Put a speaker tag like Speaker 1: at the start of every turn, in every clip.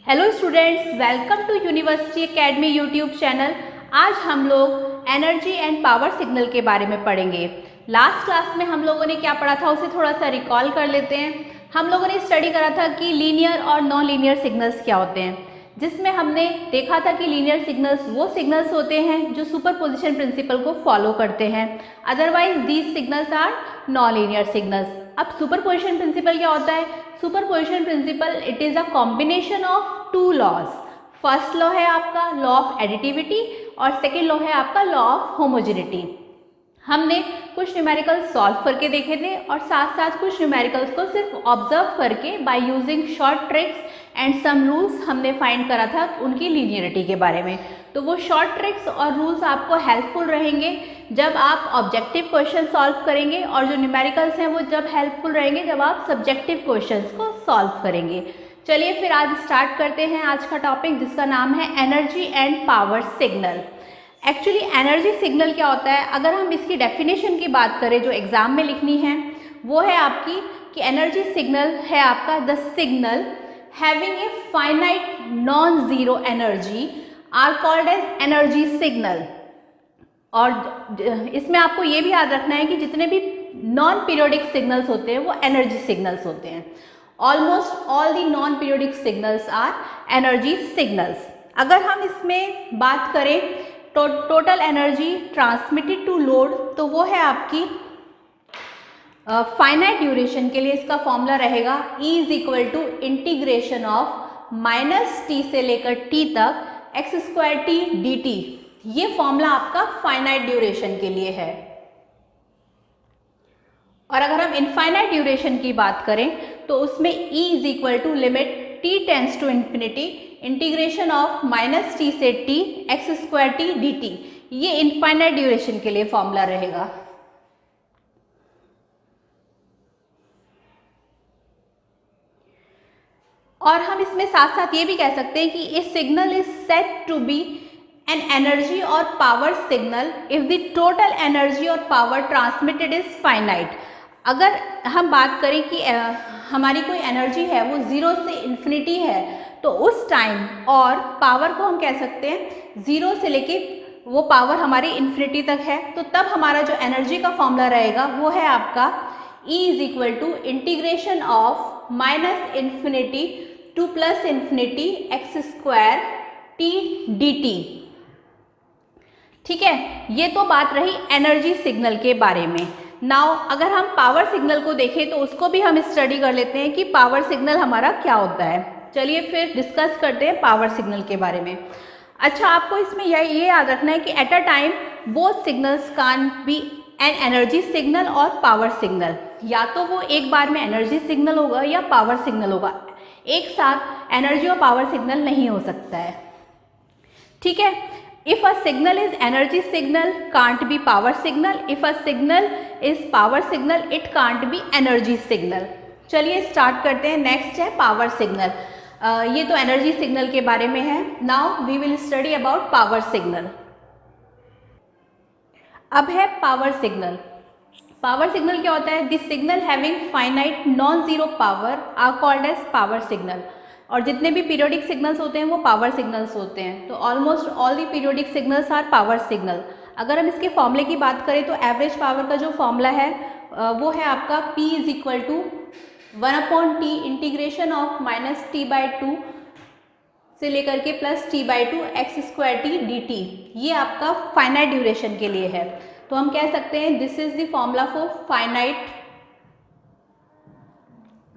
Speaker 1: Hello students, welcome to university academy YouTube channel. आज हम लोग एनर्जी एंड पावर सिग्नल के बारे में पढ़ेंगे। लास्ट क्लास में हम लोगों ने क्या पढ़ा था उसे थोड़ा सा रिकॉल कर लेते हैं। हम लोगों ने स्टडी करा था कि लीनियर और नॉन लीनियर सिग्नल्स क्या होते हैं, जिसमें हमने देखा था कि लीनियर सिग्नल्स वो सिग्नल्स होते हैं जो सुपरपोजिशन प्रिंसिपल को फॉलो करते हैं, otherwise these signals are non linear signals. अब सुपरपोजिशन प्रिंसिपल क्या होता है? Superposition principle it is a combination of two laws. First law है आपका लॉ ऑफ एडिटिविटी और सेकेंड लॉ है आपका लॉ ऑफ होमोजेनिटी। हमने कुछ न्यूमेरिकल्स सॉल्व करके देखे थे और साथ साथ कुछ न्यूमेरिकल्स को सिर्फ ऑब्जर्व करके by using short tricks and some rules हमने फाइंड करा था उनकी लीनियरिटी के बारे में। तो वो शॉर्ट ट्रिक्स और रूल्स आपको हेल्पफुल रहेंगे जब आप ऑब्जेक्टिव क्वेश्चन सॉल्व करेंगे, और जो न्यूमेरिकल्स हैं वो जब हेल्पफुल रहेंगे जब आप सब्जेक्टिव क्वेश्चंस को सॉल्व करेंगे। चलिए फिर आज स्टार्ट करते हैं आज का टॉपिक, जिसका नाम है energy and power signal. Actually energy signal क्या होता है? अगर हम इसकी डेफिनेशन की बात करें जो एग्जाम में लिखनी है, वो है आपकी कि एनर्जी सिग्नल है आपका the signal having a finite non zero energy are called as energy signal. और इसमें आपको ये भी याद रखना है कि जितने भी नॉन पीरियोडिक सिग्नल्स होते हैं वो एनर्जी सिग्नल्स होते हैं। Almost all the non periodic signals are energy signals. अगर हम इसमें बात करें total energy transmitted to load, तो वो है आपकी फाइनाइट ड्यूरेशन के लिए इसका फॉर्मूला रहेगा E is equal to integration of -t से लेकर t तक x² dt। ये फॉर्मूला आपका फाइनाइट ड्यूरेशन के लिए है। और अगर हम इनफाइनाइट ड्यूरेशन की बात करें तो उसमें E is equal to limit t tends to infinity integration of -t से t x² dt। ये इनफाइनाइट ड्यूरेशन के लिए फॉर्मूला रहेगा। और हम इसमें साथ साथ ये भी कह सकते हैं कि a signal is set to be an energy और power signal if the total energy और पावर ट्रांसमिटेड इज फाइनाइट। अगर हम बात करें कि हमारी कोई एनर्जी है वो 0 से इन्फिनिटी है, तो उस टाइम और पावर को हम कह सकते हैं 0 से लेके वो पावर हमारी इन्फिनिटी तक है, तो तब हमारा जो एनर्जी का फॉर्मूला रहेगा वो है आपका E is equal to integration of -infinity to +infinity x² t dt। ठीक है, ये तो बात रही एनर्जी सिग्नल के बारे में। नाउ अगर हम पावर सिग्नल को देखें तो उसको भी हम स्टडी कर लेते हैं कि पावर सिग्नल हमारा क्या होता है। चलिए फिर डिस्कस करते हैं पावर सिग्नल के बारे में। अच्छा, आपको इसमें ये याद रखना है कि at a time both signals can be an energy signal और पावर सिग्नल। या तो वो एक बार में एनर्जी सिग्नल होगा या पावर सिग्नल होगा, एक साथ एनर्जी और पावर सिग्नल नहीं हो सकता है। ठीक है, if a signal is energy signal can't be power signal, if a signal is power signal it can't be energy signal। चलिए स्टार्ट करते हैं। नेक्स्ट है पावर सिग्नल। ये तो एनर्जी सिग्नल के बारे में है। Now we will study about power signal. अब है पावर सिग्नल। पावर सिग्नल क्या होता है? This signal having finite non zero power are called as power signal. और जितने भी पीरियोडिक सिग्नल्स होते हैं वो पावर सिग्नल्स होते हैं। तो almost all the periodic signals are power signal. अगर हम इसके फॉर्मूले की बात करें तो एवरेज पावर का जो फॉर्मूला है वो है आपका P is equal to 1/t integration of -t/2 से लेकर के +t/2 x² dt। ये आपका फाइनाइट ड्यूरेशन के लिए है। तो हम कह सकते हैं this is the formula for finite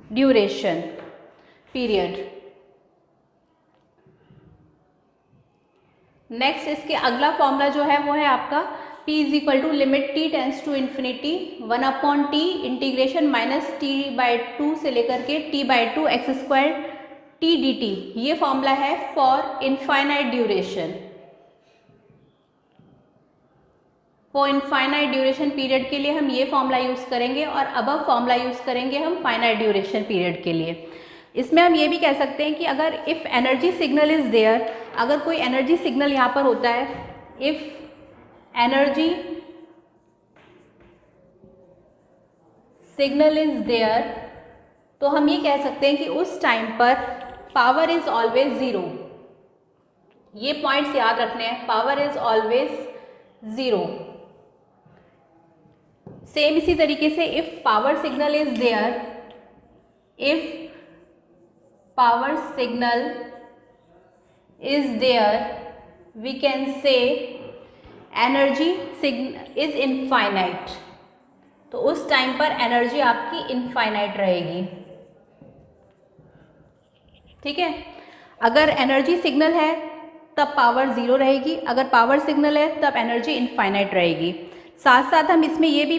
Speaker 1: duration period. Next इसके अगला फॉर्मूला जो है वो है आपका P is equal to limit t tends to infinity 1/t integration -t/2 से लेकर के t/2 x² t dt। ये फॉर्मूला है for infinite duration. For infinite duration period के लिए हम ये फॉर्मूला यूज़ करेंगे और अबव फॉर्मूला यूज़ करेंगे हम फाइनाइट ड्यूरेशन पीरियड के लिए। इसमें हम ये भी कह सकते हैं कि अगर if energy signal is there, अगर कोई एनर्जी सिग्नल यहाँ पर होता है, if energy signal is there, तो हम ये कह सकते हैं कि उस टाइम पर पावर इज ऑलवेज ज़ीरो। ये पॉइंट्स याद रखने हैं, power is always zero. Same इसी तरीके से if power signal is there, if power signal is there, we can say energy is infinite। तो उस टाइम पर एनर्जी आपकी इनफाइनाइट रहेगी। ठीक है, अगर एनर्जी सिग्नल है तब पावर ज़ीरो रहेगी, अगर पावर सिग्नल है तब एनर्जी इनफाइनाइट रहेगी। साथ साथ हम इसमें ये भी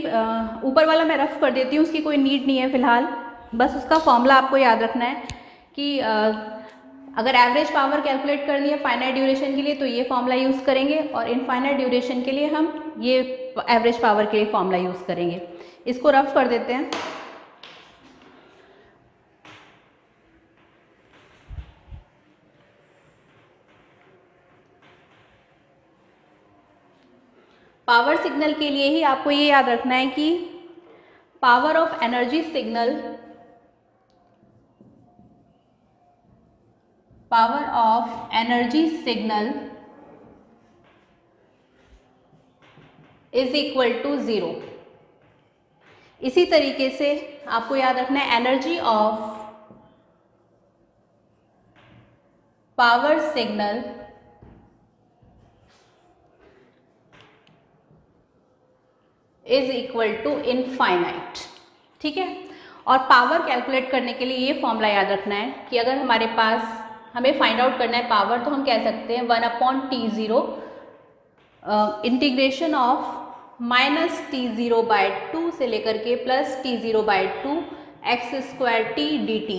Speaker 1: ऊपर वाला मैं रफ कर देती हूँ, उसकी कोई नीड नहीं है फ़िलहाल, बस उसका फॉर्मूला आपको याद रखना है कि अगर एवरेज पावर कैलकुलेट करनी है फाइनाइट ड्यूरेशन के लिए तो ये फॉर्मूला यूज़ करेंगे, और इनफाइनाइट ड्यूरेशन के लिए हम ये एवरेज पावर के लिए फॉर्मूला यूज़ करेंगे। इसको रफ कर देते हैं। पावर सिग्नल के लिए ही आपको ये याद रखना है कि power of energy signal, power of energy signal is equal to zero. इसी तरीके से आपको याद रखना है energy of power signal is equal to infinite. ठीक है, और पावर कैलकुलेट करने के लिए ये फॉर्मूला याद रखना है कि अगर हमारे पास हमें फाइंड आउट करना है पावर, तो हम कह सकते हैं 1/T0 इंटीग्रेशन ऑफ -T0/2 से लेकर के +T0/2 x² dt।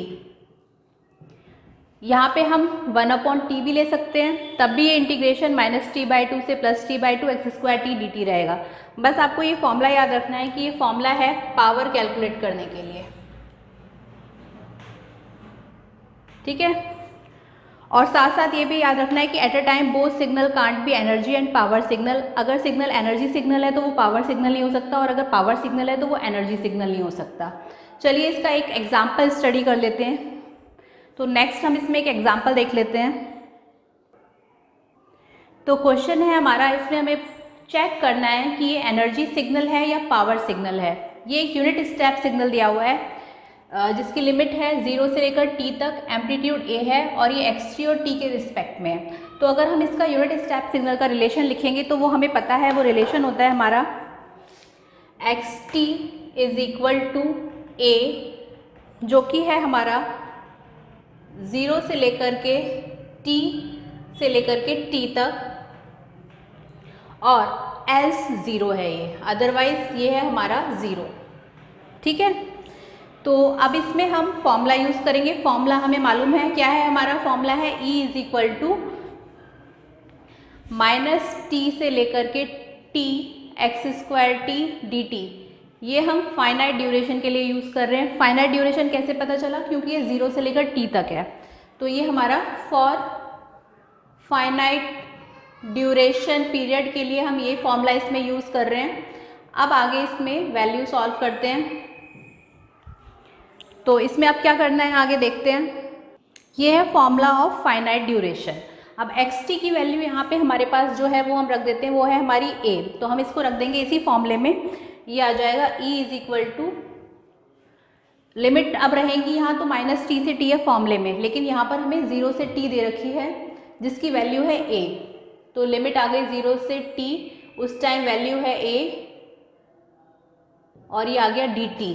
Speaker 1: यहाँ पे हम 1/T भी ले सकते हैं, तब भी ये इंटीग्रेशन -T/2 से +T/2 x² dt रहेगा। बस आपको ये फॉर्मूला याद रखना है कि ये फॉर्मूला है पावर कैलकुलेट करने के लिए। ठीक है, और साथ साथ ये भी याद रखना है कि at a time both signal can't be energy and power signal. अगर सिग्नल एनर्जी सिग्नल है तो वो पावर सिग्नल नहीं हो सकता, और अगर पावर सिग्नल है तो वो एनर्जी सिग्नल नहीं हो सकता। चलिए इसका एक एग्जाम्पल स्टडी कर लेते हैं। तो नेक्स्ट हम इसमें एक एग्जाम्पल देख लेते हैं। तो क्वेश्चन है हमारा, इसमें हमें चेक करना है कि ये एनर्जी सिग्नल है या पावर सिग्नल है। ये एक यूनिट स्टेप सिग्नल दिया हुआ है जिसकी लिमिट है 0 से लेकर t तक, एम्पलीट्यूड a है और ये x और t के रिस्पेक्ट में है। तो अगर हम इसका यूनिट स्टेप सिग्नल का रिलेशन लिखेंगे तो वो हमें पता है, वो रिलेशन होता है हमारा xt is equal to a, जो कि है हमारा 0 से लेकर के t से लेकर के t तक, और एल्स 0 है ये, अदरवाइज ये है हमारा 0। ठीक है, तो अब इसमें हम फॉर्मूला यूज़ करेंगे। फॉर्मूला हमें मालूम है, क्या है हमारा फॉर्मूला है E is equal to -T से लेकर के T x² dt। ये हम फाइनाइट ड्यूरेशन के लिए यूज़ कर रहे हैं। फाइनाइट ड्यूरेशन कैसे पता चला? क्योंकि ये 0 से लेकर t तक है, तो ये हमारा फॉर फाइनाइट ड्यूरेशन पीरियड के लिए हम ये फॉर्मूला इसमें यूज़ कर रहे हैं। अब आगे इसमें वैल्यू सॉल्व करते हैं। तो इसमें अब क्या करना है आगे देखते हैं। ये है फॉर्मूला ऑफ फाइनाइट ड्यूरेशन। अब xt की वैल्यू यहाँ पे हमारे पास जो है वो हम रख देते हैं, वो है हमारी a, तो हम इसको रख देंगे इसी फॉर्मूले में। ये आ जाएगा E is equal to, limit अब रहेंगी यहाँ तो -t से t है फॉर्मूले में, लेकिन यहाँ पर हमें 0 से t दे रखी है जिसकी वैल्यू है a, तो लिमिट आ गई 0 से t, उस टाइम वैल्यू है a और ये आ गया dt,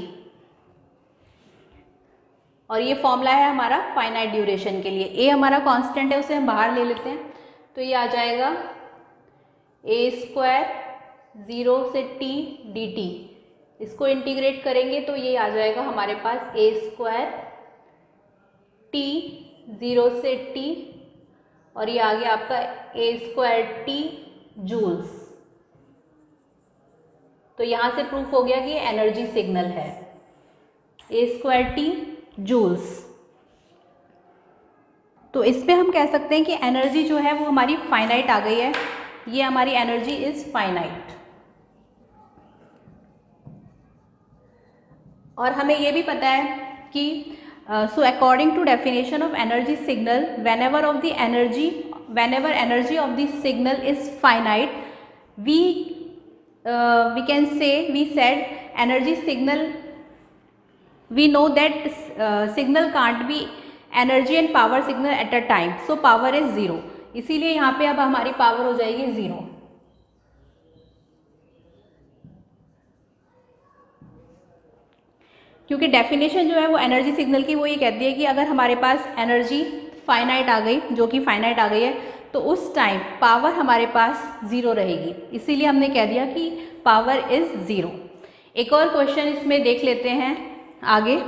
Speaker 1: और ये फॉर्मूला है हमारा फाइनाइट ड्यूरेशन के लिए। a हमारा कांस्टेंट है, उसे हम बाहर ले लेते हैं, तो ये आ जाएगा a² 0 से t dt। इसको इंटीग्रेट करेंगे तो ये आ जाएगा हमारे पास a² t 0 से t, और ये आ गया आपका a² t जूल्स। तो यहाँ से प्रूफ हो गया कि ये एनर्जी सिग्नल है, a² t जूल्स। तो इस पे हम कह सकते हैं कि एनर्जी जो है वो हमारी फाइनाइट आ गई है। ये हमारी एनर्जी इज फाइनाइट। और हमें ये भी पता है कि So according to definition of energy signal, whenever energy of the signal is finite, we said energy signal, we know that signal can't be energy and power signal at a time, so power is 0. इसीलिए यहाँ पे अब हमारी power हो जाएगी 0. क्योंकि definition जो है वो एनर्जी सिग्नल की वो ये कहती है कि अगर हमारे पास एनर्जी फाइनाइट आ गई, जो कि फाइनाइट आ गई है, तो उस टाइम पावर हमारे पास 0 रहेगी. इसीलिए हमने कह दिया कि पावर इज़ 0. एक और क्वेश्चन इसमें देख लेते हैं आगे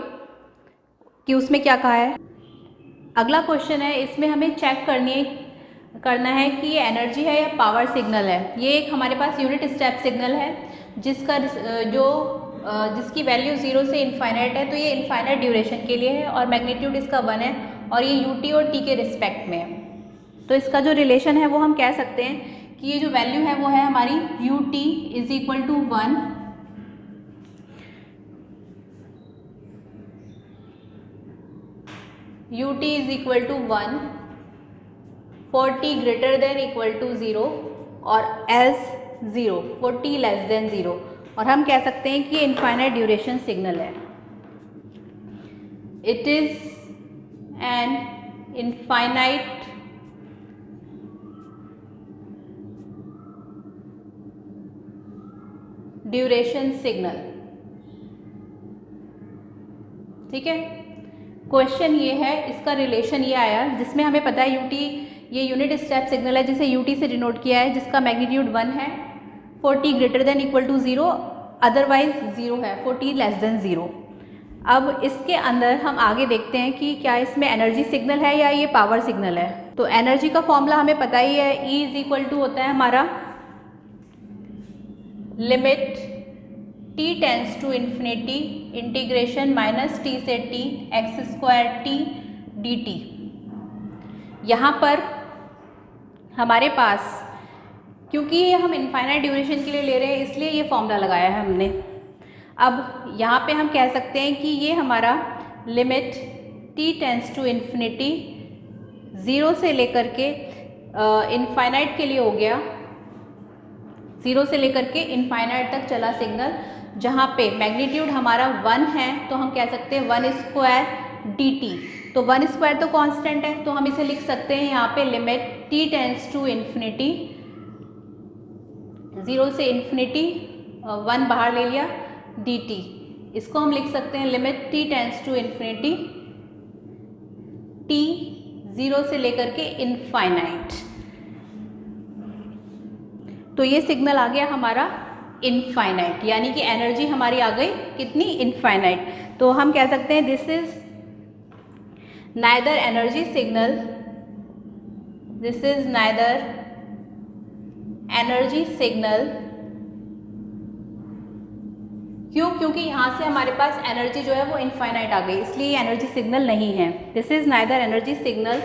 Speaker 1: कि उसमें क्या कहा है. अगला क्वेश्चन है, इसमें हमें चेक करना है कि ये एनर्जी है या पावर सिग्नल है. ये एक हमारे पास यूनिट स्टेप सिग्नल है जिसकी वैल्यू 0 से इनफाइनाइट है. तो ये इनफाइनाइट ड्यूरेशन के लिए है और मैग्नीट्यूड इसका 1 है और ये यूटी और टी के रिस्पेक्ट में है. तो इसका जो रिलेशन है वो हम कह सकते हैं कि ये जो वैल्यू है वो है हमारी ut is equal to 1 ut is equal to 1 for t greater than equal to 0 और as 0 for t less than 0. और हम कह सकते हैं कि ये इनफाइनाइट ड्यूरेशन सिग्नल है. It is an infinite duration signal. ठीक है, क्वेश्चन ये है, इसका रिलेशन ये आया जिसमें हमें पता है यूटी ये यूनिट स्टेप सिग्नल है जिसे यूटी से डिनोट किया है, जिसका मैग्नीट्यूड 1 है for t greater than equal to 0, otherwise 0 है फॉर टी लेस देन 0. अब इसके अंदर हम आगे देखते हैं कि क्या इसमें एनर्जी सिग्नल है या ये पावर सिग्नल है. तो एनर्जी का फॉर्मूला हमें पता ही है, E इज इक्वल टू होता है हमारा limit t tends to infinity integration minus t से t x square t dt. यहाँ पर हमारे पास, क्योंकि ये हम इनफाइनाइट ड्यूरेशन के लिए ले रहे हैं इसलिए ये फॉर्मूला लगाया है हमने. अब यहाँ पे हम कह सकते हैं कि ये हमारा limit t tends to infinity 0 से लेकर के इनफाइनाइट के लिए हो गया, 0 से लेकर के इनफाइनाइट तक चला सिग्नल, जहाँ पे मैग्नीट्यूड हमारा 1 है. तो हम कह सकते हैं 1 स्क्वायर dt. तो 1 स्क्वायर तो कांस्टेंट है, तो हम इसे लिख सकते हैं यहाँ पे limit t tends to infinity 0 से इन्फिनिटी 1 बाहर ले लिया dt. इसको हम लिख सकते हैं limit t tends to infinity t 0 से लेकर के इनफाइनाइट. तो ये सिग्नल आ गया हमारा इनफाइनाइट, यानी कि एनर्जी हमारी आ गई कितनी, इनफाइनाइट. तो हम कह सकते हैं this is neither energy signal, this is neither energy signal. क्यों? क्योंकि यहाँ से हमारे पास एनर्जी जो है वो इनफाइनाइट आ गई, इसलिए एनर्जी सिग्नल नहीं है. This is neither energy signal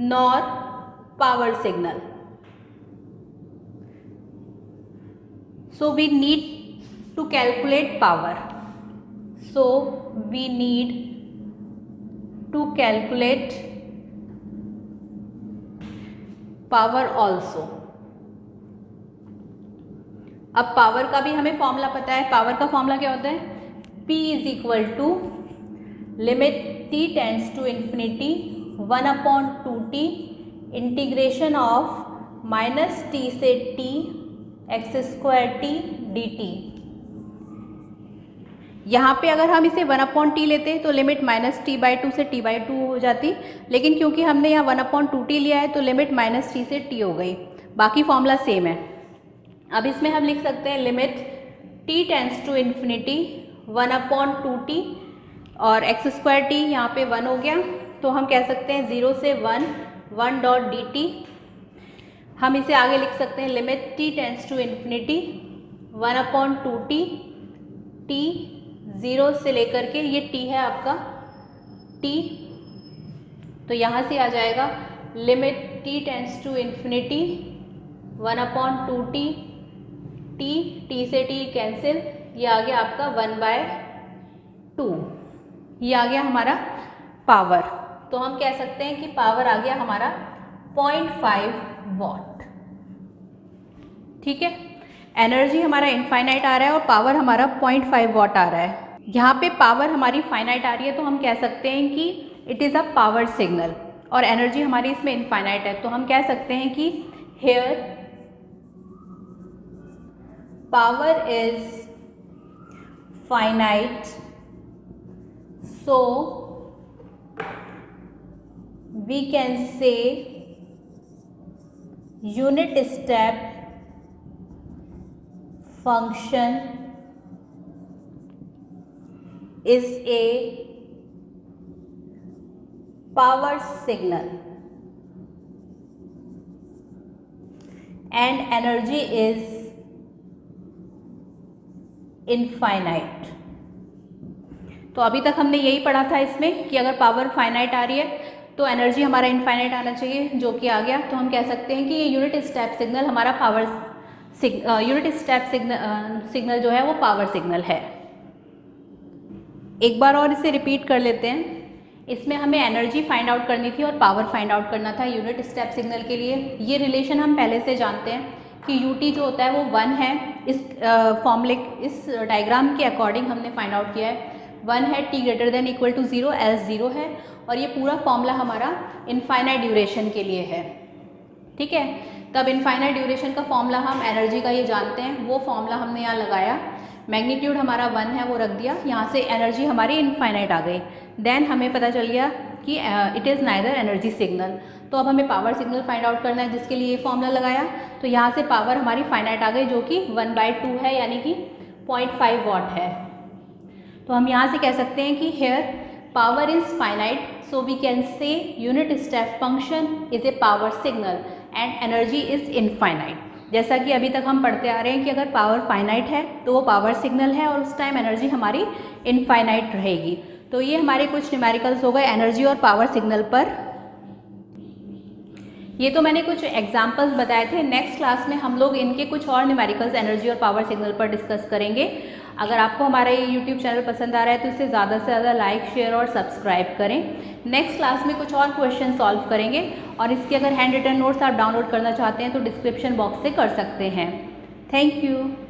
Speaker 1: nor power signal. So we need to calculate power. So we need to calculate power also. अब पावर का भी हमें फॉर्मूला पता है. पावर का फॉर्मूला क्या होता है, P is equal to limit t tends to infinity 1/2t integration of minus t से t x square t dt. यहाँ पे अगर हम इसे 1/t लेते तो लिमिट -t/2 से t/2 हो जाती, लेकिन क्योंकि हमने यहाँ 1/2t लिया है तो लिमिट -t से t हो गई. बाकी फॉर्मूला सेम है. अब इसमें हम लिख सकते हैं limit t tends to infinity 1/2t और एक्स स्क्वायर टी यहाँ पे 1 हो गया. तो हम कह सकते हैं 0 से 1 डॉट dt. हम इसे आगे लिख सकते हैं limit t tends to infinity 1/2t t 0 से लेकर के, ये t है आपका t, तो यहाँ से आ जाएगा limit t tends to infinity 1/2t t से t कैंसिल, ये आ गया आपका 1/2. ये आ गया हमारा पावर, तो हम कह सकते हैं कि पावर आ गया हमारा 0.5 वॉट। ठीक है, एनर्जी हमारा इनफाइनाइट आ रहा है और पावर हमारा 0.5 वॉट आ रहा है। यहाँ पे पावर हमारी फाइनाइट आ रही है तो हम कह सकते हैं कि it is a power signal, और एनर्जी हमारी इसमें इनफाइनाइट है तो हम कह सकते हैं कि here power is finite, so we can say unit step function is a power signal and energy is infinite. तो अभी तक हमने यही पढ़ा था इसमें कि अगर पावर फाइनाइट आ रही है तो एनर्जी हमारा इनफाइनाइट आना चाहिए, जो कि आ गया। तो हम कह सकते हैं कि ये यूनिट स्टेप सिग्नल हमारा यूनिट स्टेप सिग्नल जो है वो पावर सिग्नल है। एक बार और इसे रिपीट कर लेते हैं। इसमें हमें एनर्जी फाइंड आउट करनी थी और पावर फाइंड आउट करना था यूनिट स्टेप सिग्नल के लिए। ये रिलेशन हम पहले से जानते हैं कि ut जो होता है वो 1 है। इस फॉर्मूले इस डायग्राम के अकॉर्डिंग हमने फाइंड आउट किया है 1 है, t greater than equal to 0 as 0 है, और ये पूरा फॉर्मूला हमारा इनफाइनाइट ड्यूरेशन के लिए है। ठीक है, तब इनफाइनाइट ड्यूरेशन का फॉर्मूला हम एनर्जी का ये जानते हैं, वो फॉर्मूला हमने यहाँ लगाया, मैग्नीट्यूड हमारा 1 है वो रख दिया, यहाँ से एनर्जी हमारी इनफाइनाइट आ गई। देन हमें पता चल गया कि it is neither energy signal. तो अब हमें पावर सिग्नल फाइंड आउट करना है, जिसके लिए ये फॉर्मूला लगाया। तो यहाँ से पावर हमारी फाइनाइट आ गई, जो कि 1/2 है, यानी कि 0.5 वॉट है। तो हम यहाँ से कह सकते हैं कि here power is finite, so we can say unit step function is a power signal and energy is infinite. जैसा कि अभी तक हम पढ़ते आ रहे हैं कि अगर पावर फाइनाइट है तो वो पावर सिग्नल है और उस टाइम एनर्जी हमारी इनफाइनाइट रहेगी। तो ये हमारे कुछ न्यूमेरिकल्स हो गए एनर्जी और पावर सिग्नल पर। ये तो मैंने कुछ एग्जाम्पल्स बताए थे। नेक्स्ट क्लास में हम लोग इनके कुछ और न्यूमेरिकल्स एनर्जी और पावर सिग्नल पर डिस्कस करेंगे। अगर आपको हमारा ये यूट्यूब चैनल पसंद आ रहा है तो इसे ज़्यादा से ज़्यादा लाइक, शेयर और सब्सक्राइब करें। नेक्स्ट क्लास में कुछ और क्वेश्चन सॉल्व करेंगे, और इसके अगर हैंड रिटन नोट्स आप डाउनलोड करना चाहते हैं तो डिस्क्रिप्शन बॉक्स से कर सकते हैं। Thank you.